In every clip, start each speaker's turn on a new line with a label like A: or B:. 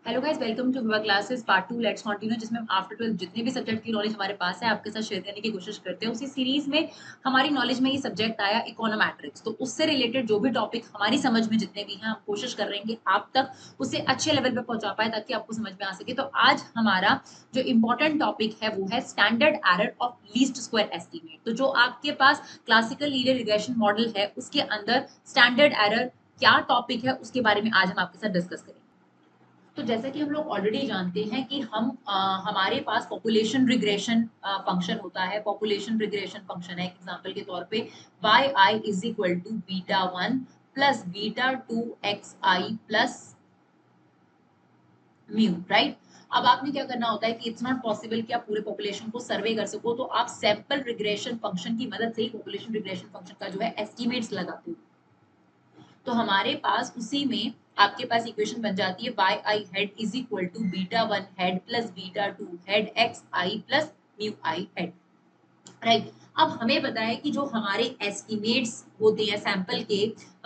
A: Hello guys, welcome to विवा classes part 2 let's continue, जिसमें हम आफ्टर 12 जितने भी सब्जेक्ट की नॉलेज हमारे पास है आपके साथ शेयर करने की कोशिश करते हैं। उसी सीरीज में हमारी नॉलेज में ये सब्जेक्ट आया इकोनोमेट्रिक्स, तो उससे रिलेटेड जो भी टॉपिक हमारी समझ में जितने भी हैं हम कोशिश कर रहे हैं कि आप तक उसे अच्छे लेवल पे पहुंचा पाए ताकि आपको समझ में आ सके। तो आज हमारा जो इंपॉर्टेंट टॉपिक है वो है standard error of least square estimate. तो जो आपके पास क्लासिकल लीनियर रिग्रेशन मॉडल है उसके अंदर स्टैंडर्ड एरर क्या टॉपिक है उसके बारे में आज हम आपके साथ डिस्कस करेंगे। तो जैसा कि हम लोग ऑलरेडी जानते हैं कि हमारे पास पॉपुलेशन रिग्रेशन फंक्शन होता है। पॉपुलेशन रिग्रेशन फंक्शन है एग्जांपल के तौर पे Y I is equal to beta one plus beta two X I plus mu, right. अब आपने क्या करना होता है कि इट्स नॉट पॉसिबल कि आप पूरे पॉपुलेशन को सर्वे कर सको, तो आप सैंपल रिग्रेशन फंक्शन की मदद से ही पॉपुलेशन रिग्रेशन फंक्शन का जो है एस्टिमेट्स लगाते हो। तो हमारे पास उसी में आपके पास इक्वेशन बन जाती है Y I hat is equal to beta one hat plus beta two hat x I plus mu I hat, right. अब हमें पता है कि जो हमारे एस्टिमेट्स होते हैं सैंपल के,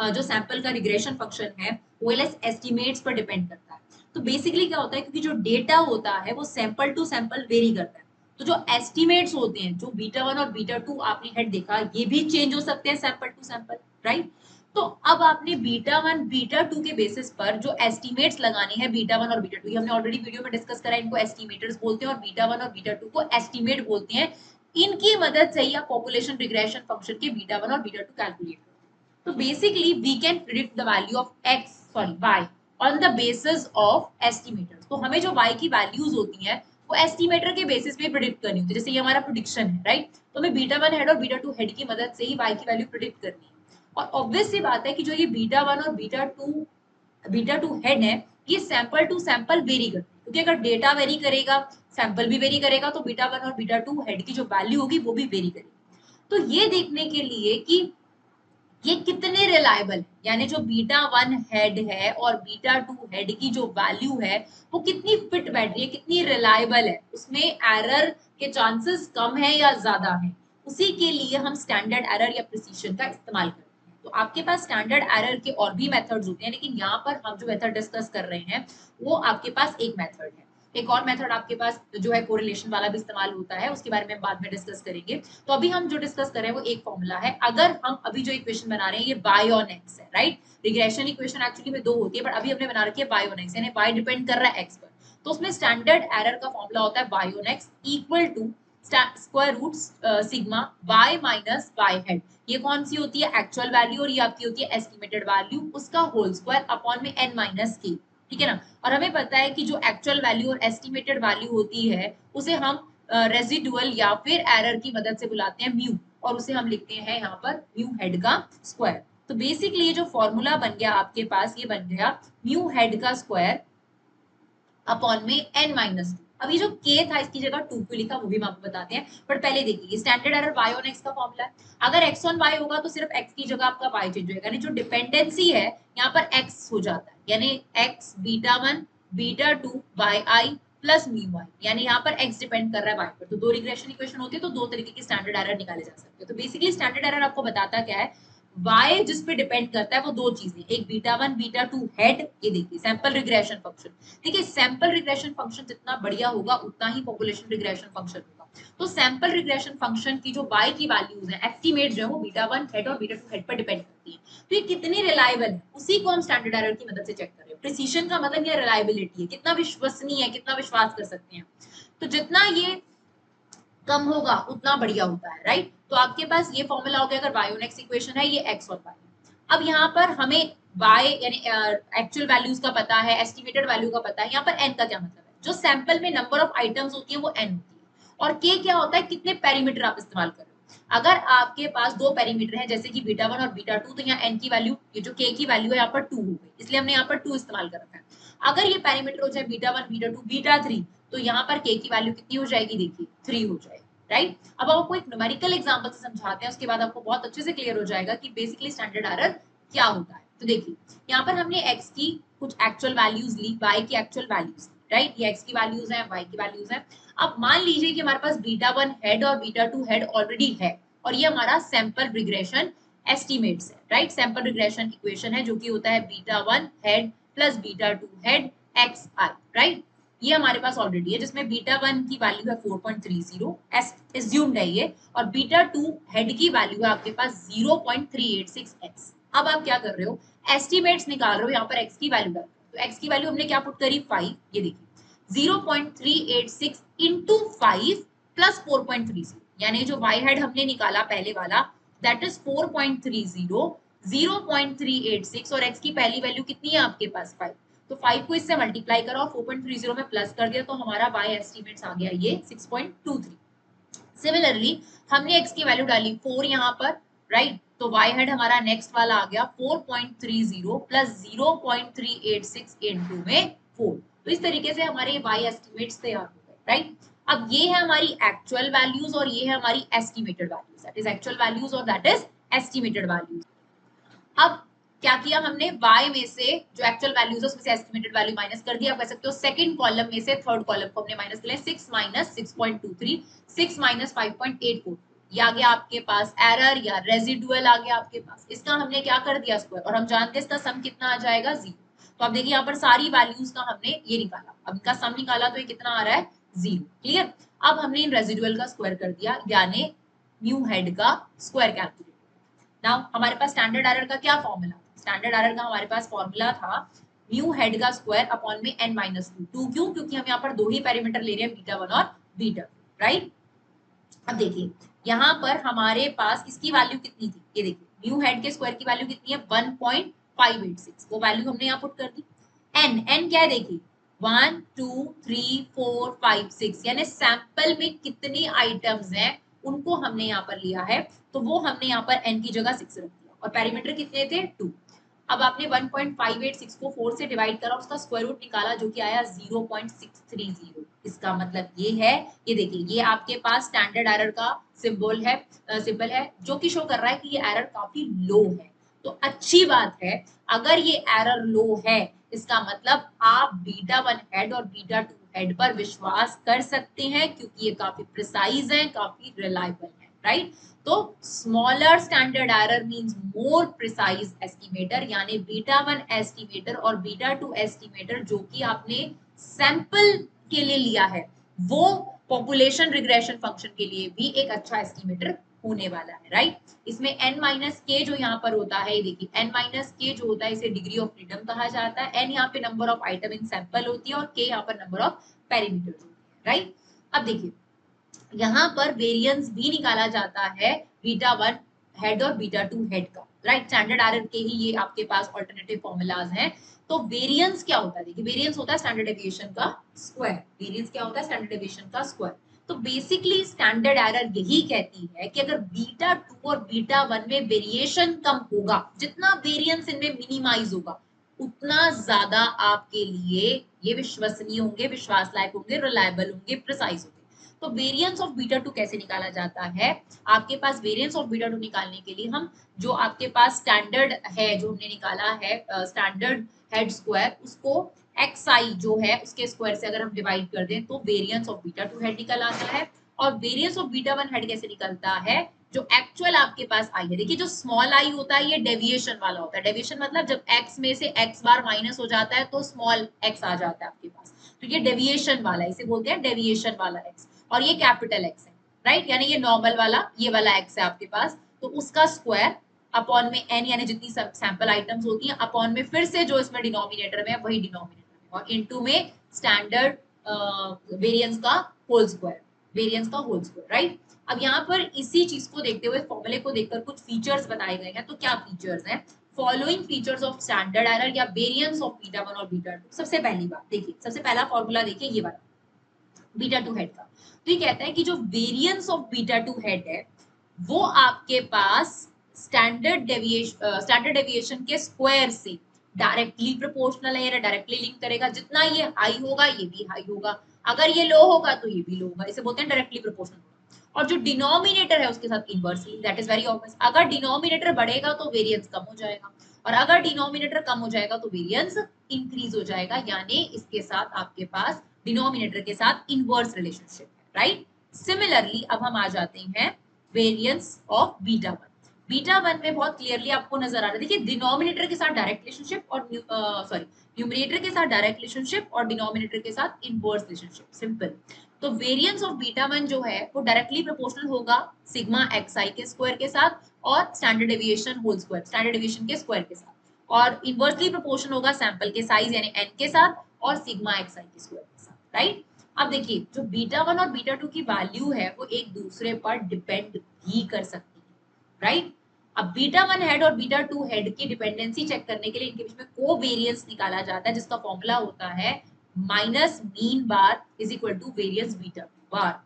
A: जो सैंपल का रिग्रेशन फंक्शन है वो एस्टिमेट्स पर डिपेंड करता है। तो बेसिकली क्या होता है, क्योंकि जो डेटा होता है वो सैंपल टू सैंपल वेरी करता है, तो जो एस्टिमेट्स होते हैं जो बीटा वन और बीटा टू आपने हेड देखा ये भी चेंज हो सकते हैं सैंपल टू सैंपल, राइट। तो अब आपने बीटा वन बीटा टू के बेसिस पर जो एस्टिमेट्स लगाने हैं बीटा वन और बीटा टू, हमने ऑलरेडी वीडियो में डिस्कस करा, इनको एस्टिमेटर्स बोलते हैं और बीटा वन और बीटा टू को एस्टिमेट बोलते हैं। इनकी मदद से ही आप पॉपुलेशन रिग्रेशन फंक्शन के बीटा वन और बीटा टू कैलकुलेट करते हैं। तो basically we can predict the value of X sorry Y on the basis of estimators. तो हमें जो वाई की वैल्यूज होती हैं वो एस्टिमेटर के बेसिस पे प्रिडिक्ट करनी होती है। जैसे ये हमारा प्रिडिक्शन है, राइट। तो हमें बीटा वन हेड और बीटा टू हेड की मदद से ही वाई की वैल्यू प्रिडिक्ट करनी है। और ऑब्वियस सी बात है कि जो ये बीटा वन और बीटा टू हेड है ये सैंपल टू सैंपल वेरी करते हैं, क्योंकि अगर डेटा वेरी करेगा सैंपल भी वेरी करेगा तो बीटा वन और बीटा टू हेड की जो वैल्यू होगी वो भी वेरी करेगी। तो ये देखने के लिए कि ये कितने रिलायबल है, यानी जो बीटा वन हेड है और बीटा टू हेड की जो वैल्यू है वो कितनी फिट बैठ रही है, कितनी रिलायबल है, उसमें एरर के चांसेस कम है या ज्यादा है, उसी के लिए हम स्टैंडर्ड एरर या प्रिसीजन का इस्तेमाल करते हैं। तो आपके पास स्टैंडर्ड एरर के और भी मेथड्स होते हैं, लेकिन यहाँ पर हम जो मेथड डिस्कस कर रहे हैं वो आपके पास एक मेथड है। एक और मेथड आपके पास जो है कोरिलेशन वाला भी इस्तेमाल होता है, उसके बारे में हम बाद में डिस्कस करेंगे। तो अभी हम जो डिस्कस कर रहे हैं वो एक फॉर्मूला है। अगर हम अभी जो इक्वेशन बना रहे हैं ये बाय ऑन एक्स है, राइट। रिग्रेशन इक्वेशन एक्चुअली में दो होती है, बट अभी हमने बना रखी है बाय ऑन एक्स, यानी बाय डिपेंड कर रहा है एक्स पर। तो उसमें स्टैंडर्ड एरर का फॉर्मूला होता है by on X equal to square root sigma y minus y hat. ये कौन सी होती है, एक्चुअल वैल्यू, और ये आपकी होती है एस्टिमेटेड वैल्यू, उसका होल स्क्वायर अपॉन में n माइनस k, ठीक है ना। और हमें पता है कि जो एक्चुअल वैल्यू और एस्टिमेटेड वैल्यू होती है उसे हम रेजिडुअल या फिर एरर की मदद से बुलाते हैं म्यू, और उसे हम लिखते हैं यहाँ पर म्यू हेड का स्क्वायर। तो बेसिकली ये जो फॉर्मूला बन गया आपके पास ये बन गया म्यू हेड का स्क्वायर अपॉन में n माइनस टू। अब ये जो k था इसकी जगह 2 क्यों लिखा वो भी हम आपको बताते हैं, बट पहले देखिए standard error y on x का फॉर्मूला है। अगर x ऑन y होगा तो सिर्फ x की जगह आपका y चेंज होगा, यानी जो डिपेंडेंसी है यहाँ पर x हो जाता है, यानी x beta one beta two y i plus mu y, यानी यहाँ पर x डिपेंड कर रहा है y पर। तो दो रिग्रेशन इक्वेशन होती है तो दो तरीके की स्टैंडर्ड एरर निकाले जा सकते हैं। तो बेसिकली स्टैंडर्ड एरर आपको बताता क्या है, y जिस पे डिपेंड करता है वो दो चीजें, एक beta one beta two head, ये देखिए सैंपल रिग्रेशन फंक्शन। देखिए सैंपल रिग्रेशन फंक्शन जितना बढ़िया होगा उतना ही पॉपुलेशन रिग्रेशन फंक्शन होगा। तो सैंपल रिग्रेशन फंक्शन की जो y की वैल्यूज है एस्टिमेट जो है वो बीटा वन हेड और बीटा टू हेड पर डिपेंड करती है। तो ये कितनी रिलायबल है उसी को हम स्टैंडर्ड एरर की मदद से चेक कर रहे हैं। प्रिसीजन का मतलब ये रिलायबिलिटी है, कितना विश्वसनीय है, कितना विश्वास कर सकते हैं। तो जितना ये कम होगा उतना बढ़िया होता है, राइट। तो आपके पास ये फॉर्मूला हो गया, अगर y on x इक्वेशन है ये x और y। अब यहाँ पर हमें y यानी एक्चुअल वैल्यूज का पता है, एस्टिमेटेड वैल्यू का पता है। यहाँ पर n का क्या मतलब है, जो सैंपल में नंबर ऑफ आइटम्स होती है वो n होती है, और k क्या होता है, कितने पेरीमीटर आप इस्तेमाल कर रहे हो। अगर आपके पास दो पेरीमीटर है जैसे कि बीटा वन और बीटा टू, तो यहाँ n की वैल्यू, ये जो k की वैल्यू है यहाँ पर 2 हो गई, इसलिए हमने यहाँ पर 2 इस्तेमाल कर रखा है। अगर ये पेरीमीटर हो जाए beta one beta to beta three, तो यहाँ पर k की वैल्यू कितनी हो जाएगी, देखिए 3 हो जाएगी, राइट। अब आपको एक न्यूमेरिकल एग्जांपल से समझाते हैं, उसके बाद आपको बहुत अच्छे से क्लियर हो जाएगा कि बेसिकली स्टैंडर्ड एरर क्या होता है। तो देखिए यहाँ पर हमने x की कुछ एक्चुअल वैल्यूज ली, y की एक्चुअल वैल्यूज, राइट। ये x की वैल्यूज हैं, y की वैल्यूज हैं। अब मान लीजिए कि हमारे पास बीटा 1 हेड और बीटा 2 हेड ऑलरेडी है और ये हमारा सैंपल रिग्रेशन एस्टिमेट्स है, राइट। सैंपल रिग्रेशन इक्वेशन है जो कि होता है beta 1 hat plus beta 2 hat x i, right. ये हमारे पास ऑलरेडी है जिसमें बीटा 1 की वैल्यू है 4.30 एज्यूम्ड है ये, और बीटा 2 हेड की वैल्यू है आपके पास 0.386 एक्स। अब आप क्या कर रहे हो, एस्टिमेट्स निकाल रहे हो, यहाँ पर x की वैल्यू डाल, तो x की वैल्यू हमने क्या पुट करी 5, ये देखिए 0.386 इंटू 5 प्लस 4.30, यानी जो y हेड हमने निकाला पहले वाला दैट इज 4.30, 0.386 और x की पहली वैल्यू कितनी है आपके पास 5, तो 5 को इससे मल्टीप्लाई करा और 4.30 में प्लस कर दिया तो हमारा y एस्टिमेट्स आ गया ये 6.23। सिमिलरली हमने x की वैल्यू डाली 4 यहाँ पर, राइट, तो y हेड हमारा नेक्स्ट वाला आ गया 4.30 प्लस 0.386 इनटू में 4। तो इस तरीके से हमारे y एस्टिमेट्स तैयार हो गए, राइट। अब ये है हमारी एक्चुअल वैल्यूज और ये है हमारी estimated values, that is actual values और दैट इज एस्टिमेटेड वैल्यूज। अब क्या किया हमने, y में से जो एक्चुअल वैल्यूज है उसमें से एस्टिमेटेड वैल्यू माइनस कर दिया। आप कह सकते हो सेकंड कॉलम में से थर्ड कॉलम को हमने माइनस कर लिया, 6 माइनस 6.23, 6 माइनस 5.84, ये आ गया आपके पास एरर या रेजिडुअल आ गया आपके पास। इसका हमने क्या कर दिया स्क्वायर, और हम जानते हैं इसका सम कितना आ जाएगा 0। तो आप देखिए यहाँ पर सारी वैल्यूज का हमने ये निकाला, अब इनका सम निकाला तो ये कितना आ रहा है 0, क्लियर। अब हमने इन रेजिडुअल का स्क्वायर कर दिया, यानी म्यू हेड का स्क्वायर कैलकुलेट। नाउ हमारे पास स्टैंडर्ड एरर का क्या फॉर्मूला, स्टैंडर्ड एरर का हमारे पास फॉर्मूला था म्यू हेड का स्क्वायर अपॉन में n माइनस 2, क्यों, क्योंकि हम यहाँ पर दो ही पैरामीटर ले रहे हैं बीटा 1 और बीटा 2, राइट। अब देखिए यहाँ पर हमारे पास इसकी वैल्यू कितनी थी, ये देखिए म्यू हेड के स्क्वायर की वैल्यू कितनी है 1.586, वो वैल्यू हमने यहाँ पुट कर दी। n क्या है देखिए 1 2 3 4 5 6, यानी सैंपल में कितनी आइटम्स हैं उनको हमने यहाँ पर लिया है, तो वो हमने यहाँ पर n की जगह 6 रख दिया, और पैरामीटर कितने थे 2। अब आपने 1.586 को 4 से डिवाइड करा, उसका स्क्वायर रूट निकाला जो कि आया 0.630। इसका मतलब ये है, ये देखिए ये आपके पास स्टैंडर्ड एरर का सिंबल है जो कि शो कर रहा है कि ये एरर काफी लो है। तो अच्छी बात है, अगर ये एरर लो है इसका मतलब आप बीटा 1 हेड और बीटा 2 हेड पर विश्वास कर सकते हैं क्योंकि ये काफी प्रिसाइज है, काफी रिलायबल है, राइट। तो smaller standard error means more precise estimator, यानी बीटा 1 एस्टिमेटर और बीटा 2 एस्टिमेटर जो कि आपने सैंपल के लिए लिया है वो पॉपुलेशन रिग्रेशन फंक्शन के लिए भी एक अच्छा एस्टिमेटर होने वाला है, राइट। इसमें n माइनस के जो यहाँ पर होता है, देखिए n माइनस के जो होता है इसे डिग्री ऑफ फ्रीडम कहा जाता है। n यहाँ पे number of item in sample होती है और k यहाँ पर नंबर ऑफ पैरामीटर्स होती है, राइट। अब देखिए यहाँ पर वेरिएंस भी निकाला जाता है बीटा 1 हेड और बीटा 2 हेड का, राइट। स्टैंडर्ड एरर के ही ये आपके पास ऑल्टरनेटिव फॉर्मूलाज हैं। तो वेरिएंस क्या होता है, देखिए वेरिएंस होता है स्टैंडर्ड डेविएशन का स्क्वायर। वेरिएंस क्या होता है, स्टैंडर्ड डेविएशन का स्क्वायर। तो बेसिकली स्टैंडर्ड एरर यही कहती है कि अगर बीटा 2 और बीटा 1 में वेरिएशन कम होगा, जितना वेरिएंस इनमें मिनिमाइज होगा उतना ज्यादा आपके लिए ये विश्वसनीय होंगे, विश्वास लायक होंगे, रिलायबल होंगे, प्रिसाइज होंगे। तो वेरिएंस ऑफ बीटा 2 कैसे निकाला जाता है, आपके पास वेरिएंस ऑफ बीटा 2 निकालने के लिए हम जो आपके पास स्टैंडर्ड है जो हमने निकाला है स्टैंडर्ड हेड स्क्वायर, उसको xi जो है उसके स्क्वायर से अगर हम डिवाइड कर दें तो वेरिएंस ऑफ बीटा 2 हेड निकल आता है। और वेरिएंस ऑफ बीटा 1 हेड कैसे निकलता है, जो एक्चुअल आपके पास आई है, देखिए जो स्मॉल आई होता है ये डेविएशन वाला होता है। डेविएशन मतलब जब x में से x बार माइनस हो जाता है तो स्मॉल x आ जाता है आपके पास, तो ये डेविएशन वाला, इसे बोलते हैं डेविएशन वाला x। और ये कैपिटल x है, राइट, यानी ये नॉर्मल वाला ये वाला x है आपके पास, तो उसका स्क्वायर अपॉन में n, यानी जितनी सैंपल आइटम्स होती हैं, अपॉन में फिर से जो इसमें डिनोमिनेटर में है वही डिनोमिनेटर में, और इनटू में स्टैंडर्ड वेरिएंस का होल स्क्वायर, वेरिएंस का होल स्क्वायर, राइट। अब यहाँ पर इसी चीज को देखते हुए फॉर्मूले को देखकर कुछ फीचर्स बताए गए हैं। तो क्या फीचर्स हैं, following features of standard error या वेरिएंस ऑफ बीटा 1 और बीटा 2। सबसे पहली बात देखिए, सबसे पहला फॉर्मूला देखिए ये वाला बीटा 2 हेड का। तो ये कहता है कि जो वेरिएंस ऑफ बीटा 2 हेड है वो आपके पास स्टैंडर्ड डेविएशन के स्क्वायर से डायरेक्टली प्रोपोर्शनल है, या डायरेक्टली लिंक करेगा। जितना ये हाई होगा ये भी हाई होगा, अगर ये लो होगा तो ये भी लो होगा, इसे बोलते हैं डायरेक्टली प्रोपोर्शनल। और जो डिनोमिनेटर है उसके साथ inversely, that is very obvious, अगर डिनोमिनेटर बढ़ेगा तो वेरिएंस कम हो जाएगा, और अगर डिनोमिनेटर कम हो जाएगा तो वेरिएंस इंक्रीज हो जाएगा, यानी इसके साथ आपके पास डिनोमिनेटर के साथ इनवर्स रिलेशनशिप है, राइट। सिमिलरली अब हम आ जाते हैं variance of beta one. Beta one में बहुत क्लियरली आपको नजर आ रहा है, देखिए डिनोमिनेटर के साथ डायरेक्ट रिलेशनशिप और सॉरी न्यूमरेटर के साथ डायरेक्ट रिलेशनशिप और डिनोमिनेटर के साथ इनवर्स रिलेशनशिप, सिंपल। तो वेरिएंस ऑफ बीटा वन जो है वो डायरेक्टली प्रोपोर्शनल होगा सिग्मा xi के स्क्वायर के साथ और standard deviation whole square, standard deviation के स्क्वायर के साथ, और इनवर्सली प्रोपोर्शनल होगा सैंपल के साइज यानी n के साथ और सिग्मा xi के स्क्वायर के साथ, राइट। अब देखिए जो बीटा वन और बीटा टू की वैल्यू है वो एक दूसरे पर डिपेंड भी कर सकती है, राइट। अब बीटा वन हेड और बीटा टू हेड की डिपेंडेंसी चेक करने के लिए इनके बीच में कोवेरिएंस निकाला जाता है, जिसका फॉर्मूला होता है minus mean bar is equal to variance beta bar.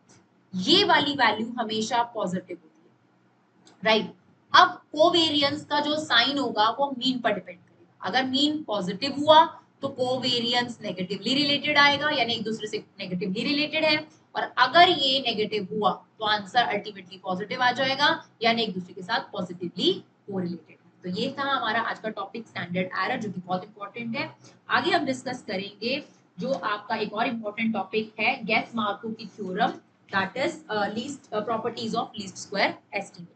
A: ये वाली वैल्यू हमेशा पॉजिटिव होती है, राइट। अब कोवेरिएंस का जो साइन होगा वो मीन पर डिपेंड करेगा। अगर मीन पॉजिटिव हुआ तो कोवेरिएंस नेगेटिवली रिलेटेड आएगा, यानी एक दूसरे से नेगेटिवली रिलेटेड है, और अगर ये नेगेटिव हुआ तो आंसर अल्टीमेटली पॉजिटिव आ जाएगा, यानी एक दूसरे के साथ पॉजिटिवली कोरिलेटेड है। तो ये था हमारा आज का टॉपिक स्टैंडर्ड एरर, जो कि बहुत इंपॉर्टेंट है। आगे हम डिस्कस करेंगे जो आपका एक और इंपॉर्टेंट टॉपिक है गेस मार्कोव की theorem, that is least properties of least square estimate.